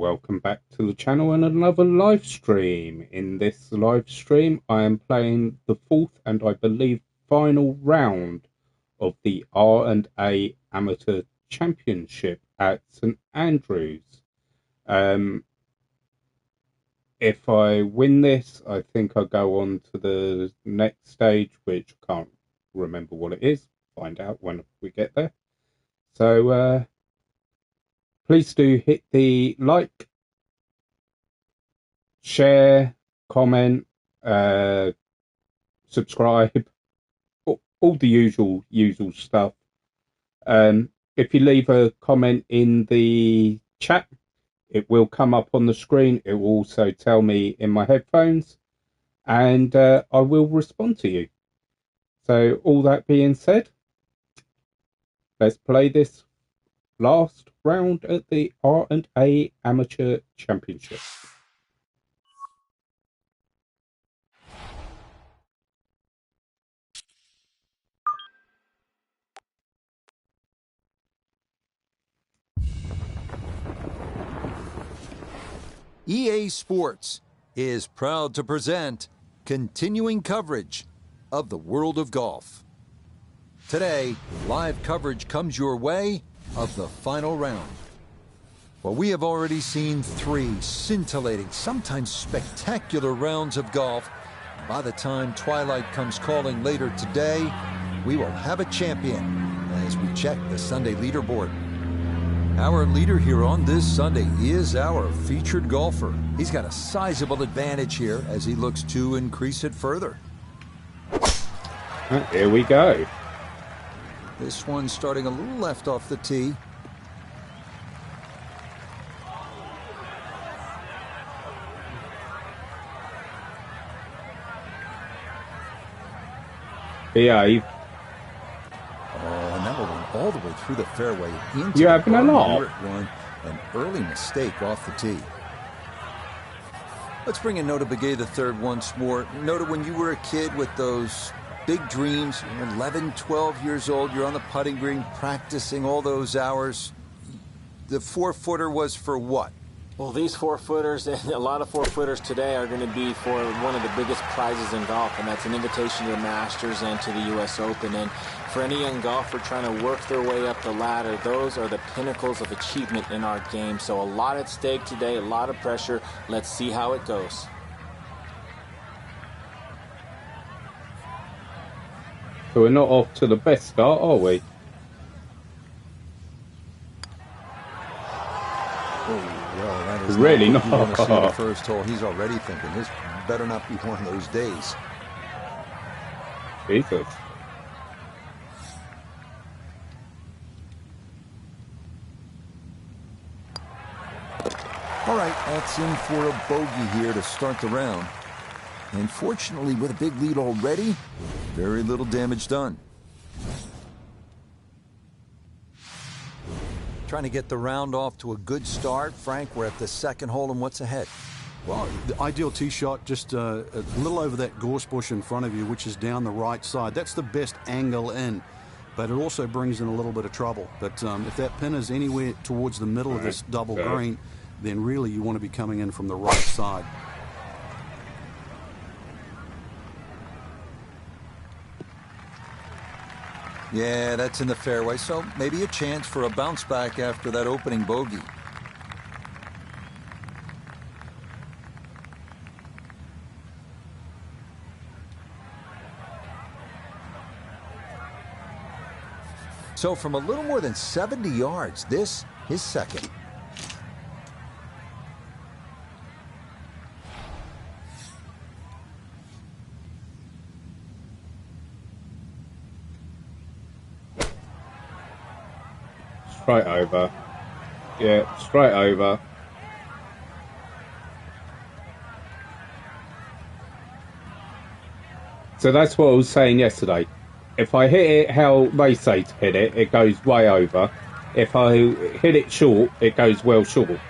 Welcome back to the channel and another live stream. In this live stream I am playing the fourth and I believe final round of the R&A Amateur Championship at St Andrews. If I win this, I think I'll go on to the next stage, which I can't remember what it is. Find out when we get there. So please do hit the like, share, comment, subscribe, all the usual stuff. If you leave a comment in the chat, it will come up on the screen. It will also tell me in my headphones, and I will respond to you. So all that being said, let's play this last round at the R&A Amateur Championship. EA Sports is proud to present continuing coverage of the world of golf. Today, live coverage comes your way of the final round. Well, we have already seen 3 scintillating, sometimes spectacular rounds of golf. By the time twilight comes calling later today, we will have a champion as we check the Sunday leaderboard. Our leader here on this Sunday is our featured golfer. He's got a sizable advantage here as he looks to increase it further. Here we go. This one starting a little left off the tee. Behave. And that will run all the way through the fairway into You having a laugh? An early mistake off the tee. Let's bring in Notah Begay the third once more. Notah, when you were a kid with those big dreams, you're 11, 12 years old, you're on the putting green practicing all those hours. The 4-footer was for what? Well, these 4-footers and a lot of 4-footers today are going to be for one of the biggest prizes in golf, and that's an invitation to the Masters and to the U.S. Open. And for any young golfer trying to work their way up the ladder, those are the pinnacles of achievement in our game. So a lot at stake today, a lot of pressure. Let's see how it goes. So we're not off to the best start, are we? Well, that is really not not. what you want to see the first hole. He's already thinking this better not be one of those days. Jesus. All right, that's in for a bogey here to start the round. And fortunately, with a big lead already, very little damage done. Trying to get the round off to a good start. Frank, we're at the second hole, and what's ahead? Well, the ideal tee shot just a little over that gorse bush in front of you, which is down the right side. That's the best angle in, but it also brings in a little bit of trouble. But if that pin is anywhere towards the middle of this double green, then really you want to be coming in from the right side. Yeah, that's in the fairway, so maybe a chance for a bounce back after that opening bogey. So from a little more than 70 yards, this is second. Straight over. Yeah, straight over. So that's what I was saying yesterday. If I hit it how they say to hit it, it goes way over. If I hit it short, it goes well short.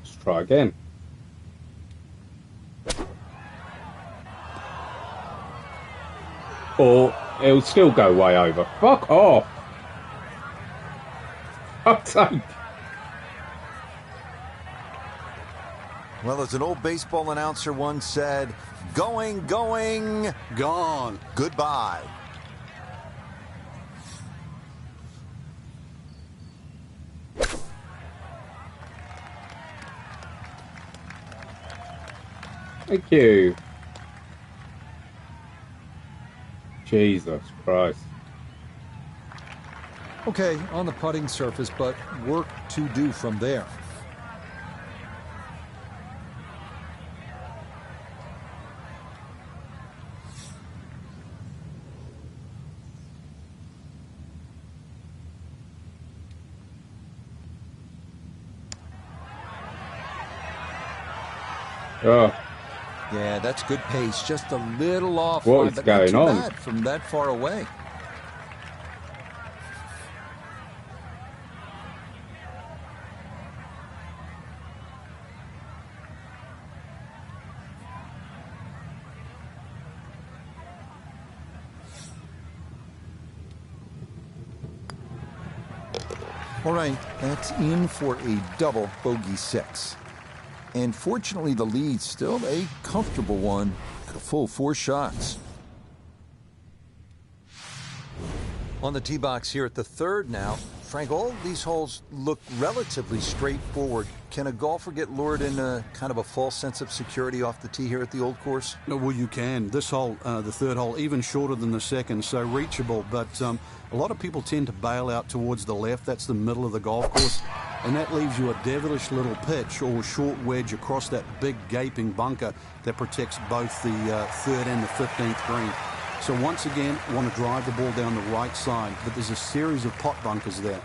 Let's try again. Or it'll still go way over. Fuck off! Fuck's sake! Well, as an old baseball announcer once said, going, going, Gone. goodbye. Thank you. Jesus Christ. Okay, on the putting surface, but work to do from there. Oh, Yeah, that's good pace. Just a little off, What is but going not too on? bad from that far away. All right, that's in for a double bogey 6. And fortunately, the lead's still a comfortable one at a full 4 shots. On the tee box here at the third now. Frank, all these holes look relatively straightforward. Can a golfer get lured in kind of a false sense of security off the tee here at the old course? Well, you can. This hole, the third hole, even shorter than the second, so reachable. But a lot of people tend to bail out towards the left. That's the middle of the golf course. And that leaves you a devilish little pitch or short wedge across that big gaping bunker that protects both the third and the 15th green. So once again, want to drive the ball down the right side, but there's a series of pot bunkers there.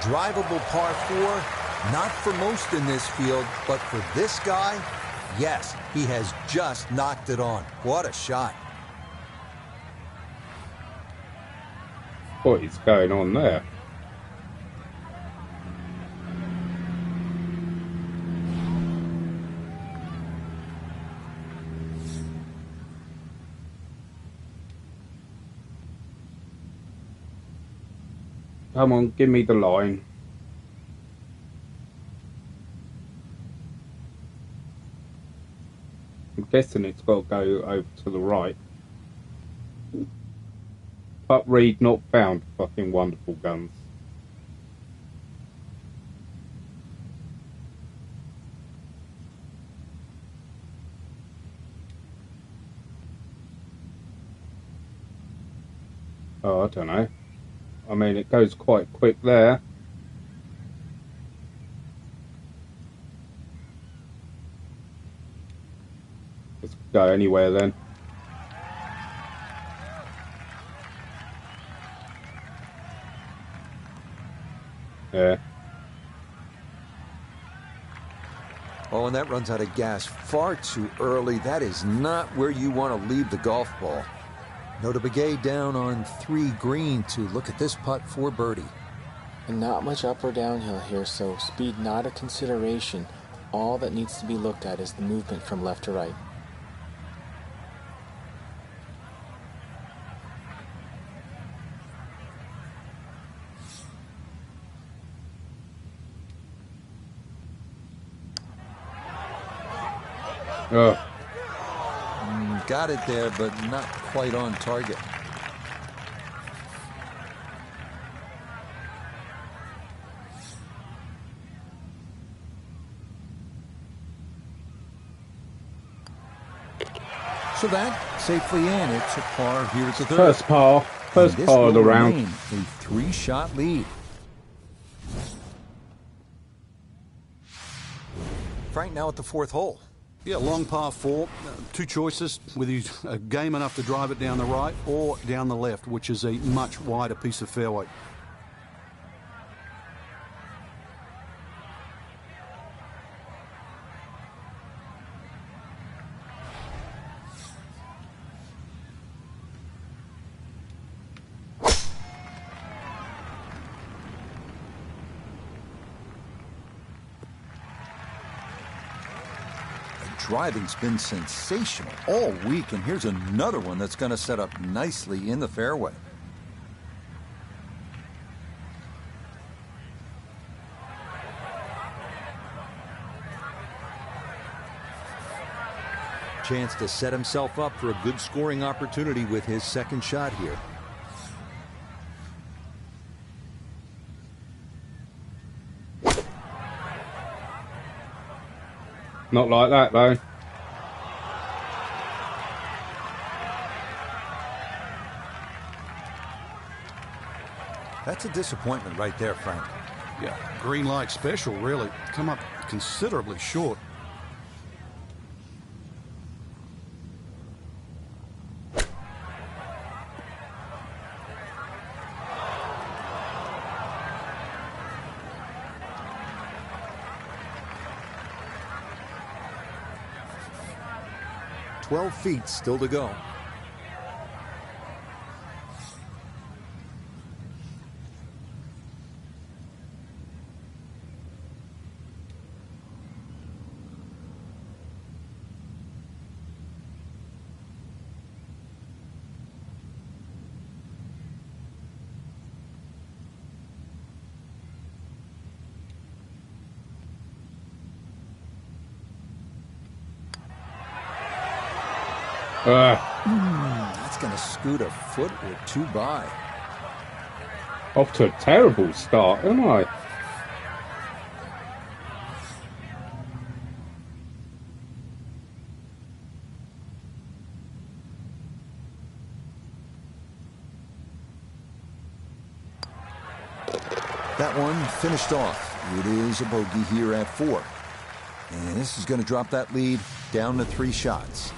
Drivable par 4, not for most in this field, but for this guy, yes, he has just knocked it on. What a shot. what is going on there? Come on, give me the line. I'm guessing it's got to go over to the right. Putt read not found. Fucking wonderful guns. Oh, I don't know. I mean, it goes quite quick there. Let's go anywhere then. Yeah. Oh, and that runs out of gas far too early. That is not where you want to leave the golf ball. Notah Begay down on 3 green to look at this putt for birdie. And not much up or downhill here, so speed not a consideration. All that needs to be looked at is the movement from left to right. Oh, Got it there, but not quite on target. So that safely in. It's a par here at the third. first par. First And this par of the will round. remain a 3-shot lead. Frank now at the 4th hole. Yeah, long par 4. 2 choices, whether you're game enough to drive it down the right or down the left, which is a much wider piece of fairway. driving's been sensational all week, and here's another one that's going to set up nicely in the fairway. Chance to set himself up for a good scoring opportunity with his second shot here. Not like that, though. That's a disappointment right there, Frank. Yeah, green light special, really. Come up considerably short. "12 feet still to go." That's going to scoot a foot or two by. Off to a terrible start, am I? That one finished off. It is a bogey here at 4. And this is going to drop that lead down to 3 shots.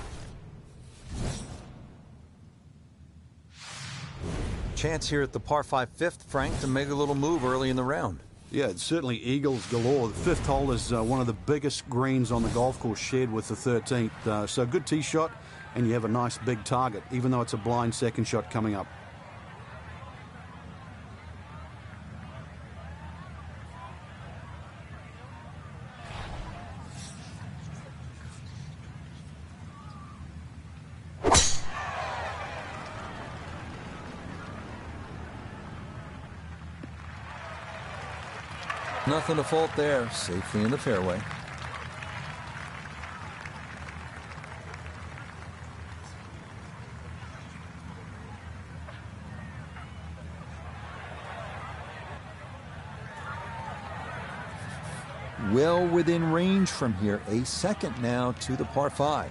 Chance here at the par 5 fifth, Frank, to make a little move early in the round. Yeah, it's certainly eagles galore. The 5th hole is one of the biggest greens on the golf course, shared with the 13th. So good tee shot, and you have a nice big target, even though it's a blind second shot coming up. Nothing to fault there. Safely in the fairway. Well within range from here. A second now to the par 5.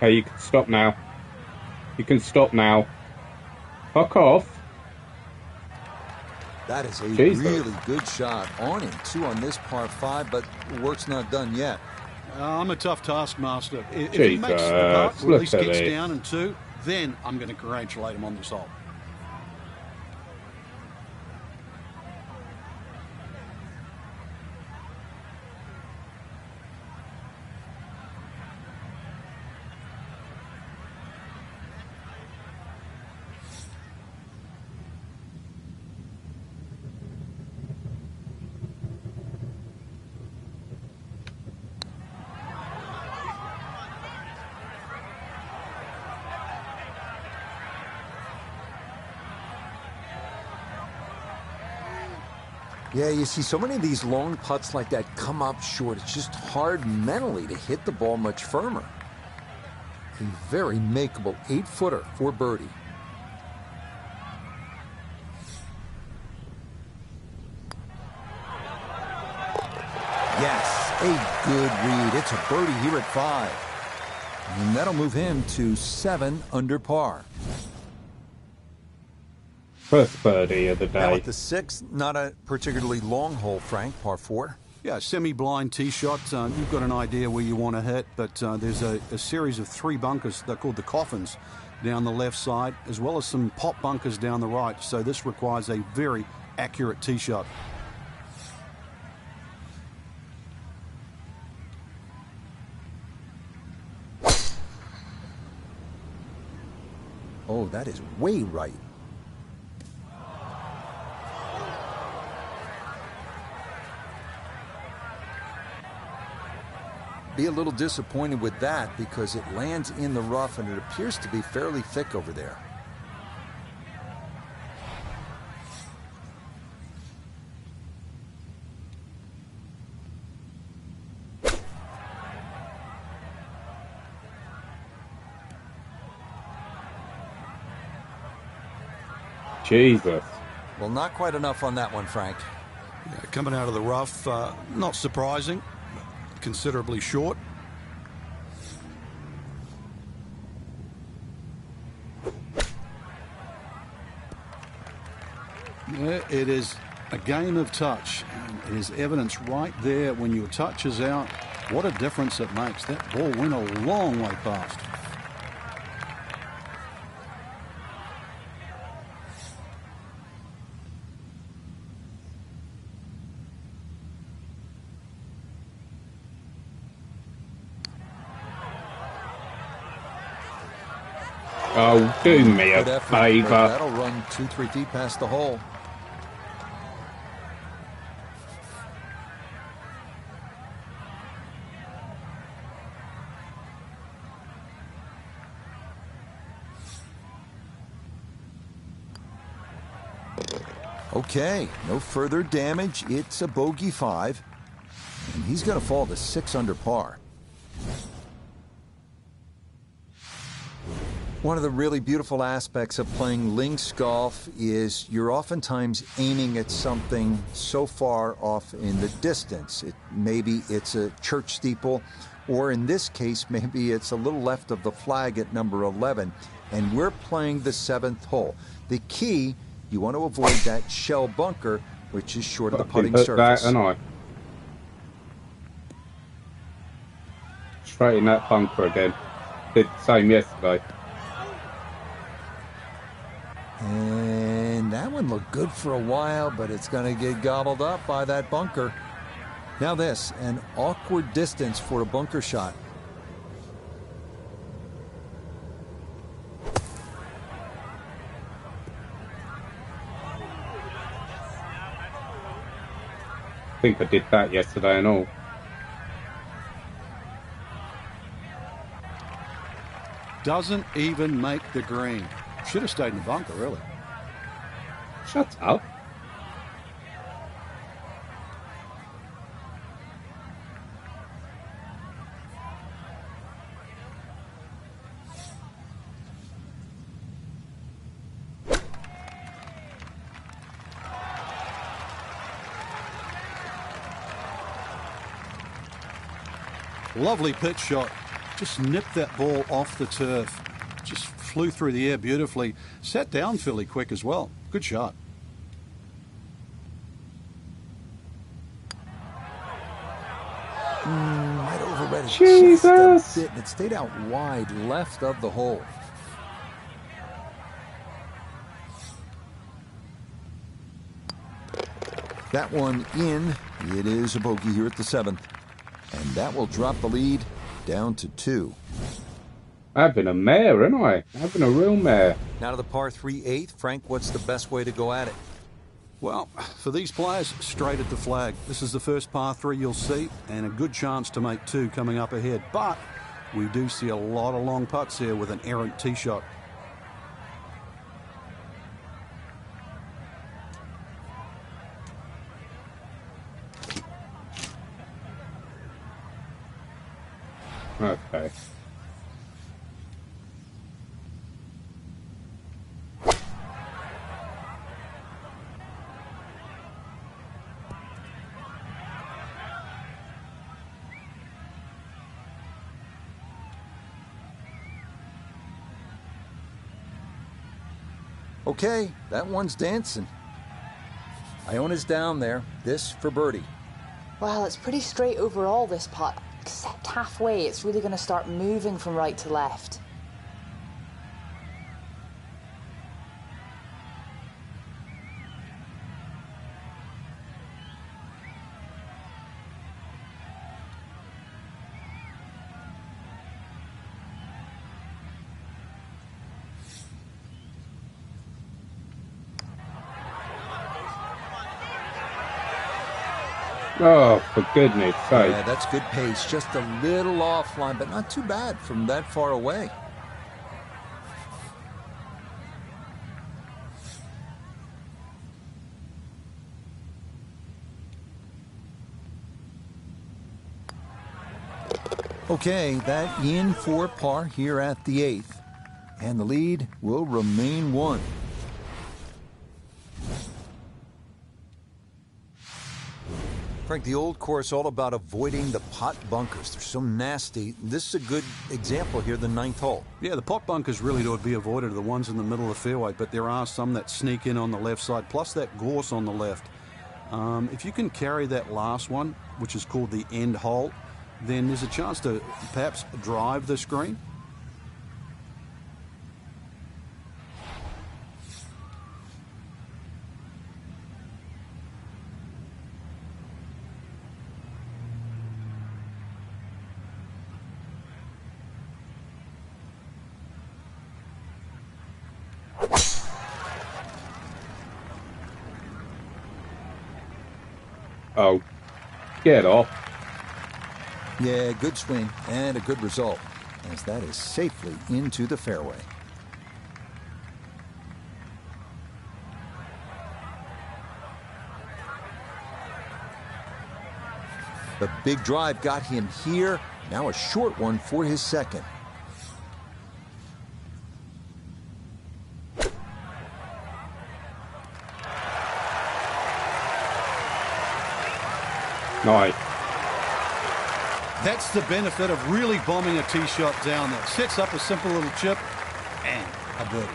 Okay, you can stop now. You can stop now. Fuck off. That is a Jesus. really good shot on him. 2 on this par 5, but the work's not done yet. I'm a tough taskmaster. If he Jesus, makes the putt, or look at least at gets this. down in 2, then I'm going to congratulate him on this hole. Yeah, you see so many of these long putts like that come up short. It's just hard mentally to hit the ball much firmer. A very makeable 8-footer for birdie. Yes, a good read. It's a birdie here at 5. And that'll move him to 7 under par. First birdie of the Now day. at the 6th, not a particularly long hole, Frank, par 4. Yeah, semi-blind tee shot. You've got an idea where you want to hit, but there's a series of 3 bunkers. They're called the coffins down the left side, as well as some pop bunkers down the right. So this requires a very accurate tee shot. Oh, that is way right. Be a little disappointed with that because it lands in the rough and it appears to be fairly thick over there. Jesus. Well, not quite enough on that one, Frank. Yeah, coming out of the rough, not surprising, considerably short. Yeah, it is a game of touch. And it is evidence right there when your touch is out. What a difference it makes. That ball went a long way past. Oh, do me a Good effort, favour. but that'll run 2-3 feet past the hole. Okay, no further damage. It's a bogey 5, and he's going to fall to 6 under par. One of the really beautiful aspects of playing links golf is you're oftentimes aiming at something so far off in the distance. Maybe it's a church steeple, or in this case, maybe it's a little left of the flag at number 11, and we're playing the 7th hole. The key, you want to avoid that shell bunker, which is short of the putting surface. That and I. Straight in that bunker again. Did the same yesterday. And that one looked good for a while, but it's going to get gobbled up by that bunker. Now this, an awkward distance for a bunker shot. I think I did that yesterday and all. Doesn't even make the green. Should have stayed in the bunker, really. Shut up. Lovely pitch shot. Just nipped that ball off the turf. Just flew through the air beautifully. Sat down fairly quick as well. Good shot. Might overread it Jesus! just a bit. It stayed out wide left of the hole. That one in. It is a bogey here at the 7th. And that will drop the lead down to 2. Having a mare, ain't I? Having a real mare. Now to the par 3 8th. Frank, what's the best way to go at it? Well, for these players, straight at the flag. This is the first par 3 you'll see, and a good chance to make 2 coming up ahead. But we do see a lot of long putts here with an errant tee shot. Okay. Okay, that one's dancing. Iona's down there. This for birdie. Well, it's pretty straight overall, this putt. Except halfway, it's really going to start moving from right to left. Oh, for goodness sake. Yeah, that's good pace. Just a little offline, but not too bad from that far away. Okay, that in for par here at the 8th. And the lead will remain 1. Frank, the old course all about avoiding the pot bunkers. They're so nasty. This is a good example here, the 9th hole. Yeah, the pot bunkers really ought to be avoided, the ones in the middle of the fairway, but there are some that sneak in on the left side, plus that gorse on the left. If you can carry that last one, which is called the end hole, then there's a chance to perhaps drive this green. Oh, get off. Yeah, good swing and a good result, as that is safely into the fairway. The big drive got him here. Now a short one for his second. Nice. That's the benefit of really bombing a tee shot down there. Sets up a simple little chip and a birdie.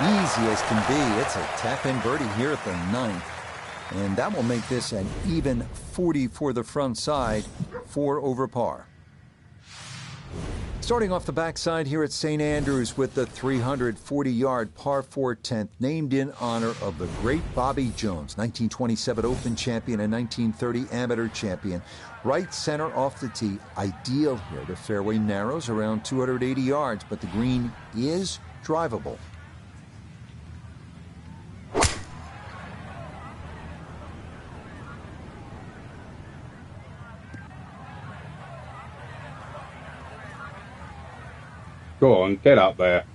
Easy as can be. It's a tap-in birdie here at the 9th. And that will make this an even 40 for the front side, 4 over par. Starting off the backside here at St. Andrews with the 340-yard par 4 10th, named in honor of the great Bobby Jones, 1927 Open champion and 1930 amateur champion. Right center off the tee, ideal here. The fairway narrows around 280 yards, but the green is drivable. Go on, get up there.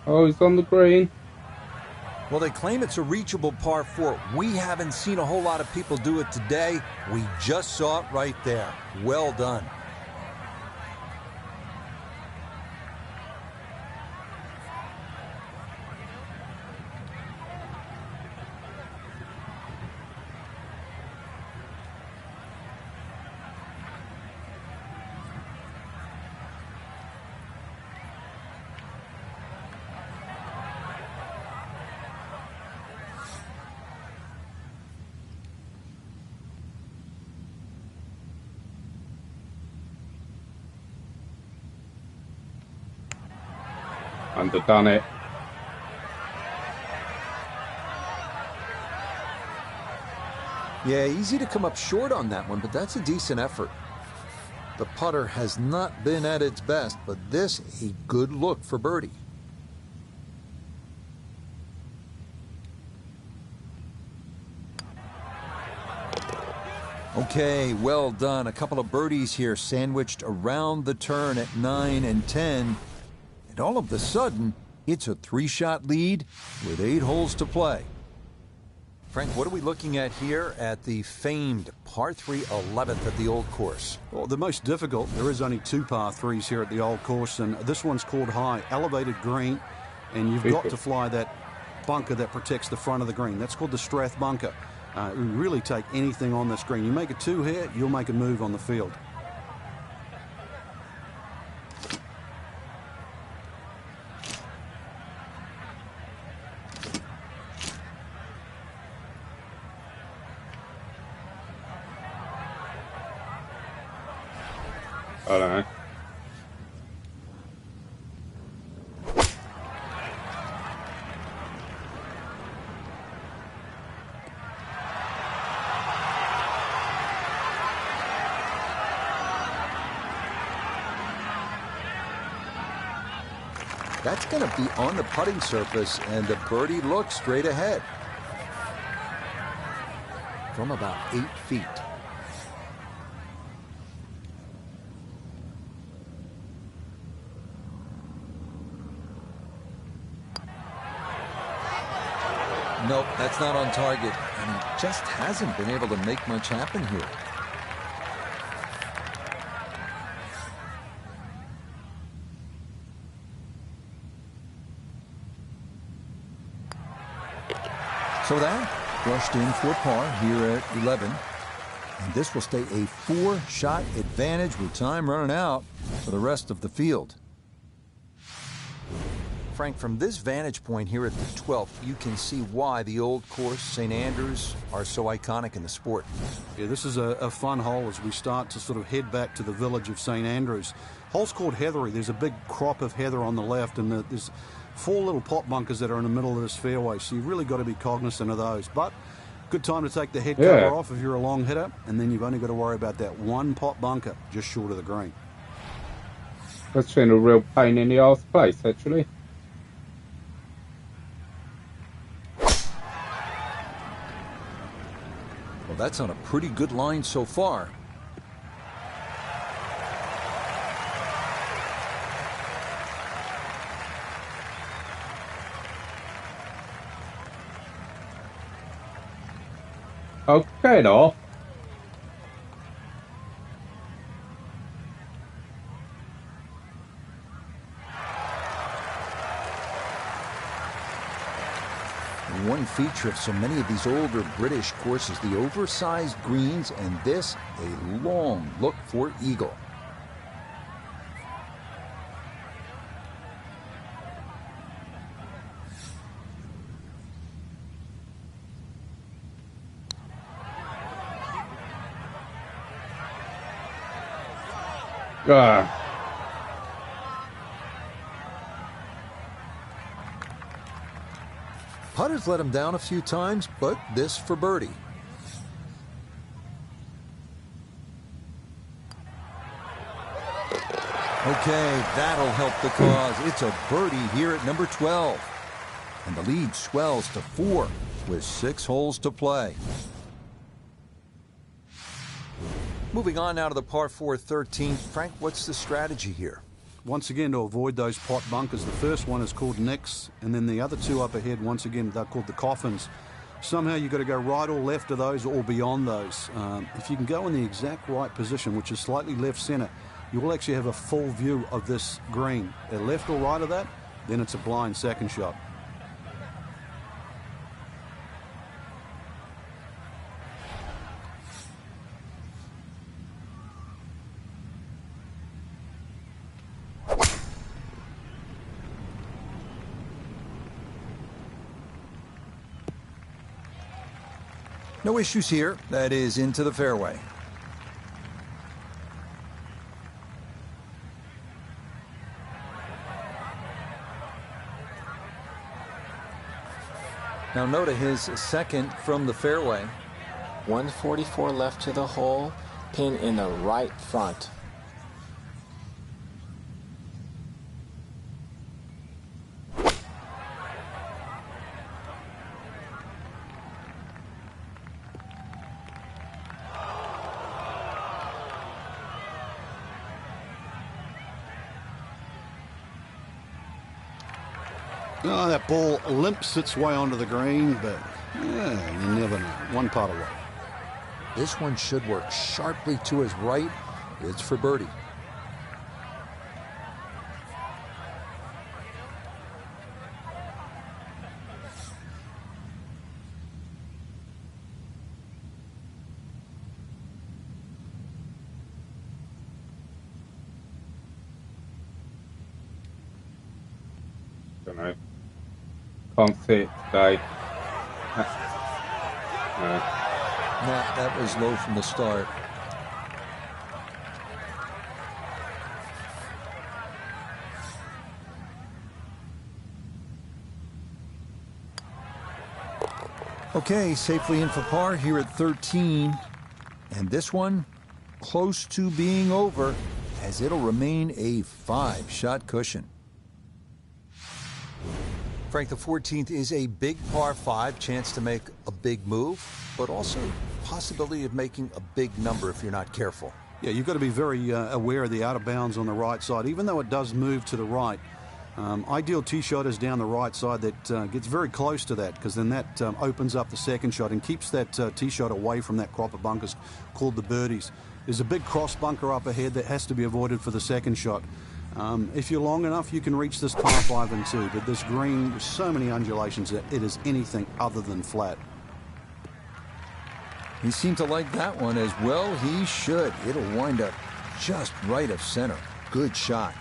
Oh, he's on the green. Well, they claim it's a reachable par 4. We haven't seen a whole lot of people do it today. We just saw it right there. Well done. Underdone it. Yeah, easy to come up short on that one, but that's a decent effort. The putter has not been at its best, but this a good look for birdie. Okay, well done. A couple of birdies here sandwiched around the turn at 9 and 10. And all of a sudden, it's a 3-shot lead with 8 holes to play. Frank, what are we looking at here at the famed par 3 11th at the Old Course? Well, the most difficult, there is only 2 par 3s here at the Old Course, and this one's called high, elevated green, and you've got to fly that bunker that protects the front of the green. That's called the Strath bunker. You really take anything on this green. You make a 2 here, you'll make a move on the field. I don't know. That's going to be on the putting surface, and the birdie looks straight ahead. From about 8 feet. Nope, that's not on target, and he just hasn't been able to make much happen here. So that brushed in for par here at 11. And this will stay a 4-shot advantage with time running out for the rest of the field. Frank, from this vantage point here at the 12th, you can see why the old course, St. Andrews, are so iconic in the sport. Yeah, this is a fun hole as we start to sort of head back to the village of St. Andrews. Hole's called Heathery. There's a big crop of heather on the left, and there's 4 little pot bunkers that are in the middle of this fairway, so you've really got to be cognizant of those. But good time to take the head cover off if you're a long hitter, and then you've only got to worry about that one pot bunker just short of the green. That's been a real pain in the arse place, actually. Well, that's on a pretty good line so far. Okay, though. One feature of so many of these older British courses, the oversized greens, and this, a long look for eagle. Putter's let him down a few times, but this for birdie. Okay, that'll help the cause. It's a birdie here at number 12. And the lead swells to 4 with 6 holes to play. Moving on now to the par 4 13th. Frank, what's the strategy here? Once again, to avoid those pot bunkers, the first one is called Nicks, and then the other 2 up ahead, once again, they're called the Coffins. Somehow you've got to go right or left of those or beyond those. If you can go in the exact right position, which is slightly left center, you will actually have a full view of this green. Left or right of that, then it's a blind second shot. No issues here. That is into the fairway. Now Notah his second from the fairway. 144 left to the hole, pin in the right front. Oh, that ball limps its way onto the green, but yeah, you never know. One putt away. This one should work sharply to his right. It's for birdie. Don't know. Can't see it today. No. Nah, that was low from the start. Okay, safely in for par here at 13. And this one close to being over, as it'll remain a 5-shot cushion. Frank, the 14th is a big par 5, chance to make a big move, but also possibility of making a big number if you're not careful. Yeah, you've got to be very aware of the out of bounds on the right side, even though it does move to the right. Ideal tee shot is down the right side that gets very close to that, because then that opens up the second shot and keeps that tee shot away from that crop of bunkers called the birdies. There's a big cross bunker up ahead that has to be avoided for the second shot. If you're long enough, you can reach this par 5 and 2, but this green, with so many undulations, that it is anything other than flat. He seemed to like that one as well. He should. It'll wind up just right of center. Good shot.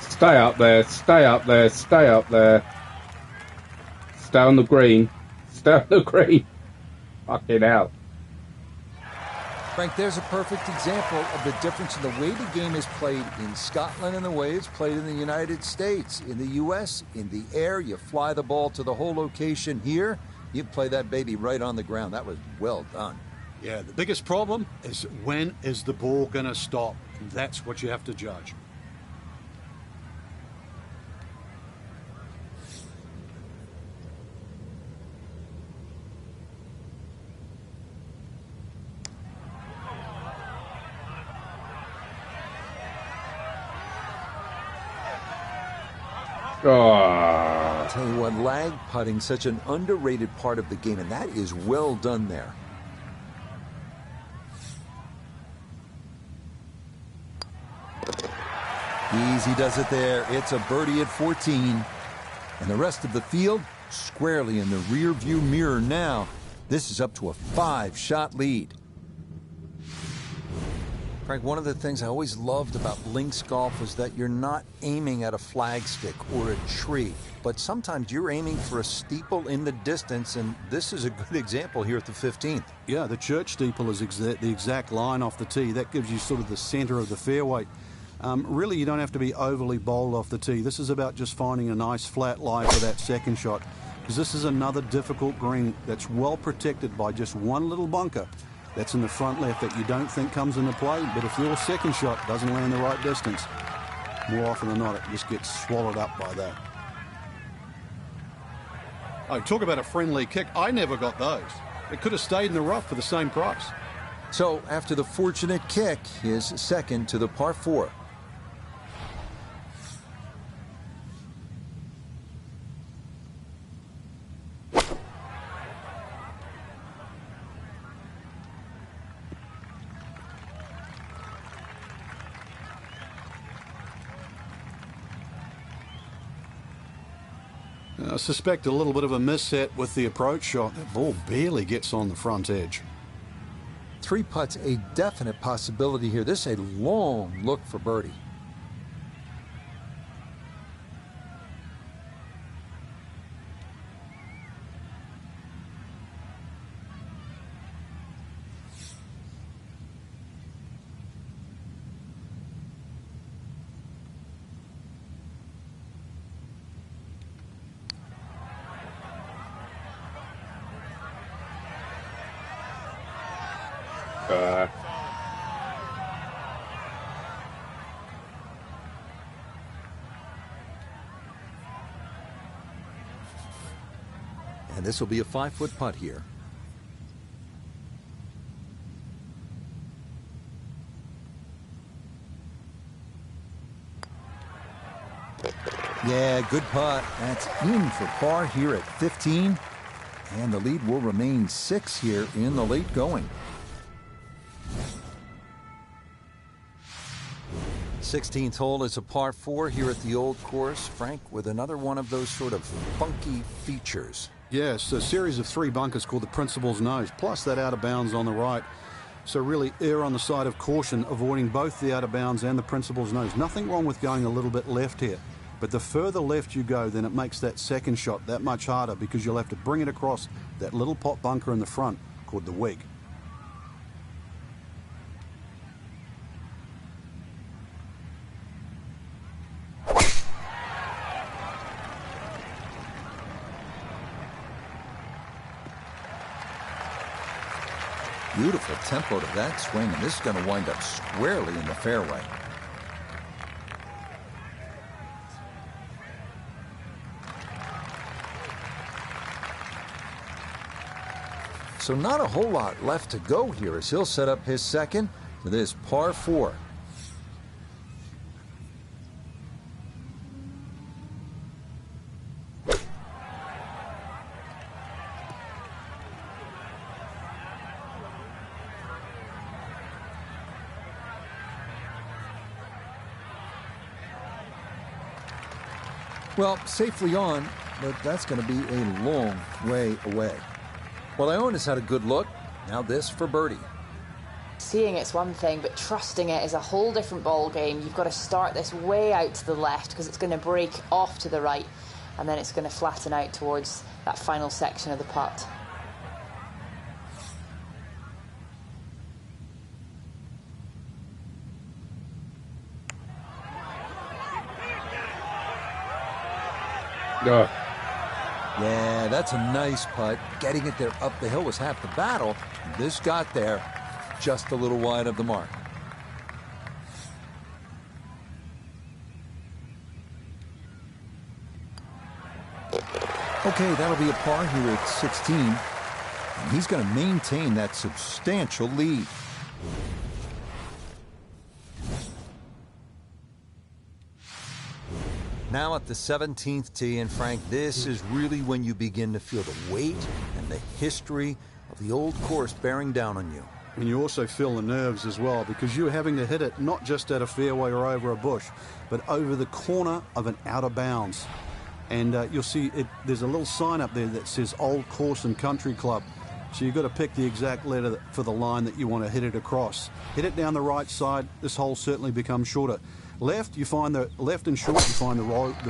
Stay up there, stay up there, stay up there. Stay on the green. Stay on the green. Fucking hell. Frank, there's a perfect example of the difference in the way the game is played in Scotland and the way it's played in the United States. In the U.S., in the air, you fly the ball to the whole location. Here, you play that baby right on the ground. That was well done. Yeah, the biggest problem is when is the ball going to stop? And that's what you have to judge. Oh. Tell you what, lag putting, such an underrated part of the game, and that is well done there. Easy does it there. It's a birdie at 14. And the rest of the field squarely in the rear view mirror now. This is up to a 5-shot lead. Frank, one of the things I always loved about links golf was that you're not aiming at a flagstick or a tree, but sometimes you're aiming for a steeple in the distance, and this is a good example here at the 15th. Yeah, the church steeple is the exact line off the tee. That gives you sort of the center of the fairway. Really, you don't have to be overly bold off the tee. This is about just finding a nice flat lie for that second shot, because this is another difficult green that's well protected by just one little bunker that's in the front left that you don't think comes into play, but if your second shot doesn't land the right distance, more often than not, it just gets swallowed up by that. Oh, talk about a friendly kick. I never got those. It could have stayed in the rough for the same price. So after the fortunate kick, his second to the par 4. I suspect a little bit of a misset with the approach shot. That ball barely gets on the front edge. 3 putts, a definite possibility here. This is a long look for birdie. And this will be a 5-foot putt here. Yeah, good putt. That's in for par here at 15. And the lead will remain 6 here in the late going. 16th hole is a par 4 here at the Old Course, Frank, with another one of those sort of funky features. Yes, a series of 3 bunkers called the Principal's Nose, plus that out of bounds on the right. So really err on the side of caution, avoiding both the out of bounds and the Principal's Nose. Nothing wrong with going a little bit left here. But the further left you go, then it makes that second shot that much harder, because you'll have to bring it across that little pot bunker in the front called the Weg. Beautiful tempo to that swing, and this is going to wind up squarely in the fairway. So not a whole lot left to go here as he'll set up his second to this par 4. Well, safely on, but that's going to be a long way away. Well, Ione has had a good look. Now this for birdie. Seeing it's one thing, but trusting it is a whole different ball game. You've got to start this way out to the left because it's going to break off to the right, and then it's going to flatten out towards that final section of the putt. Yeah, that's a nice putt. Getting it there up the hill was half the battle. This got there just a little wide of the mark. Okay, that'll be a par here at 16. And he's going to maintain that substantial lead. Now at the 17th tee, and Frank, this is really when you begin to feel the weight and the history of the Old Course bearing down on you. And you also feel the nerves as well, because you're having to hit it not just at a fairway or over a bush, but over the corner of an out of bounds. And you'll see there's a little sign up there that says Old Course and Country Club. So you've got to pick the exact letter for the line that you want to hit it across. Hit it down the right side, this hole certainly becomes shorter. Left, you find the left and short, you find the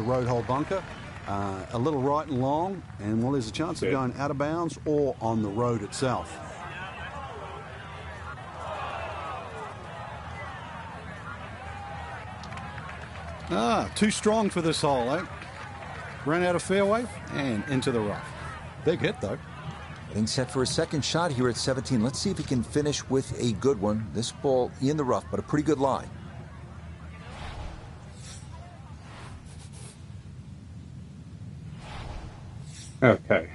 road hole bunker. A little right and long, and well, there's a chance of going out of bounds or on the road itself. Too strong for this hole, eh? Ran out of fairway and into the rough. Big hit, though. Getting set for a second shot here at 17. Let's see if he can finish with a good one. This ball in the rough, but a pretty good lie. Okay.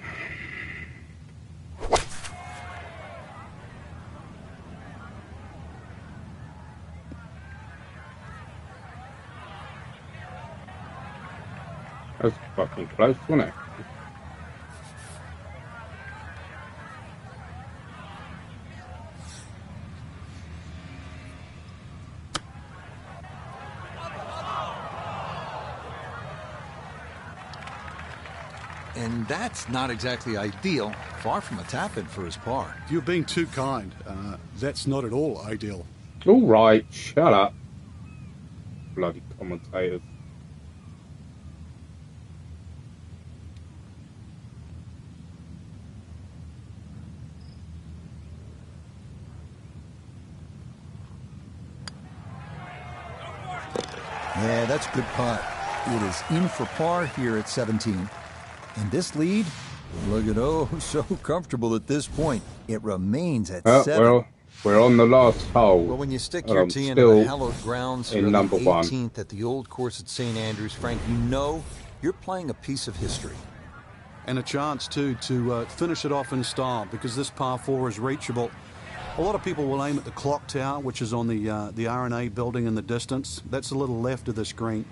That was fucking close, wasn't it? And that's not exactly ideal. Far from a tap-in for his par. You're being too kind. That's not at all ideal. All right, shut up. Bloody commentators. Yeah, that's a good putt. It is in for par here at 17. And this lead, look at so comfortable at this point. It remains at 7. Well, we're on the last hole. Well, when you stick your tee into the hallowed grounds here in on number the 18th at the Old Course at St. Andrews, Frank, you know you're playing a piece of history. And a chance, too, to finish it off in style, because this par 4 is reachable. A lot of people will aim at the clock tower, which is on the R&A building in the distance. That's a little left of this green.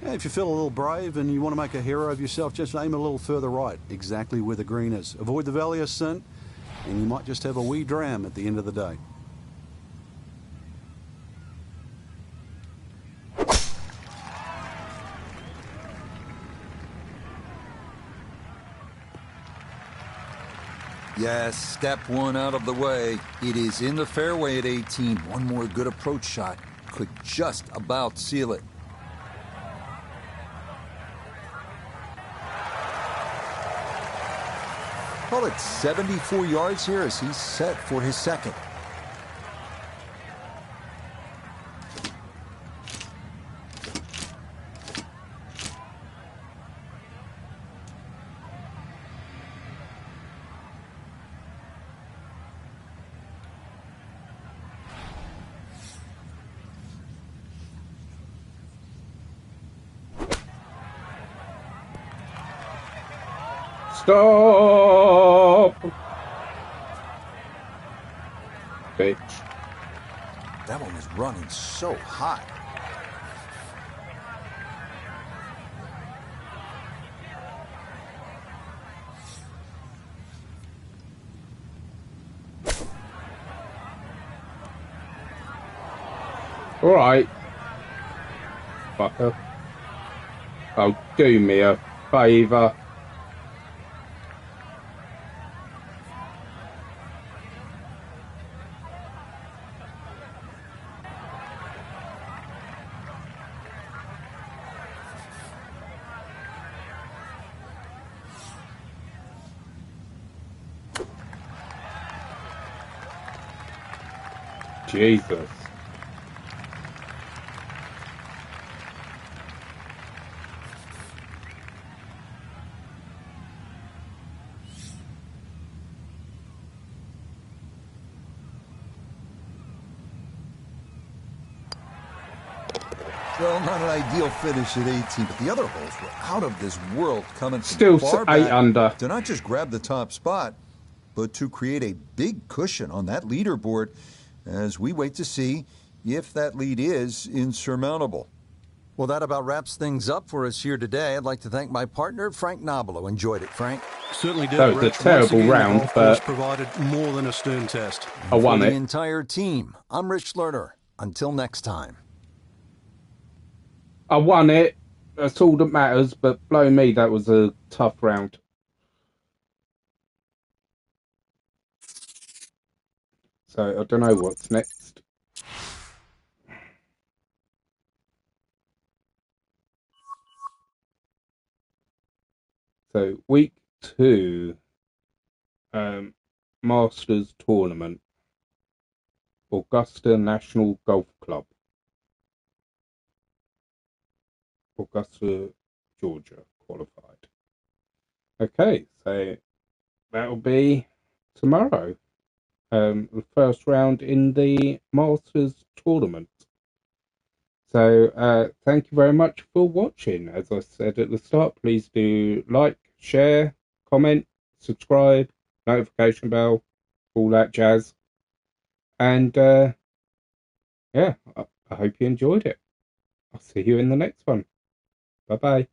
If you feel a little brave and you want to make a hero of yourself, just aim a little further right, exactly where the green is. Avoid the valley of sin, and you might just have a wee dram at the end of the day. Yes, step one out of the way. It is in the fairway at 18. One more good approach shot could just about seal it. Well, it's 74 yards here as he's set for his second. Stop! Bitch. That one was running so hot. Alright. Fucker. Oh, do me a favour. Jesus. Well, not an ideal finish at 18, but the other holes were out of this world, coming from Still far 8 back under. to not just grab the top spot, but to create a big cushion on that leaderboard as we wait to see if that lead is insurmountable. Well, that about wraps things up for us here today. I'd like to thank my partner, Frank Nobilo. Enjoyed it, Frank. Certainly did. That was a Rich. terrible Once again, the round, golf course but provided more than a stern test. I won For it. the entire team, I'm Rich Lerner. Until next time. I won it. That's all that matters, but blow me, that was a tough round. So I don't know what's next. So week 2, Masters Tournament, Augusta National Golf Club, Augusta, Georgia, qualified. Okay, so that'll be tomorrow. The first round in the Masters Tournament. So thank you very much for watching. As I said at the start, please do like, share, comment, subscribe, notification bell, all that jazz. And yeah, I hope you enjoyed it. I'll see you in the next one. Bye bye.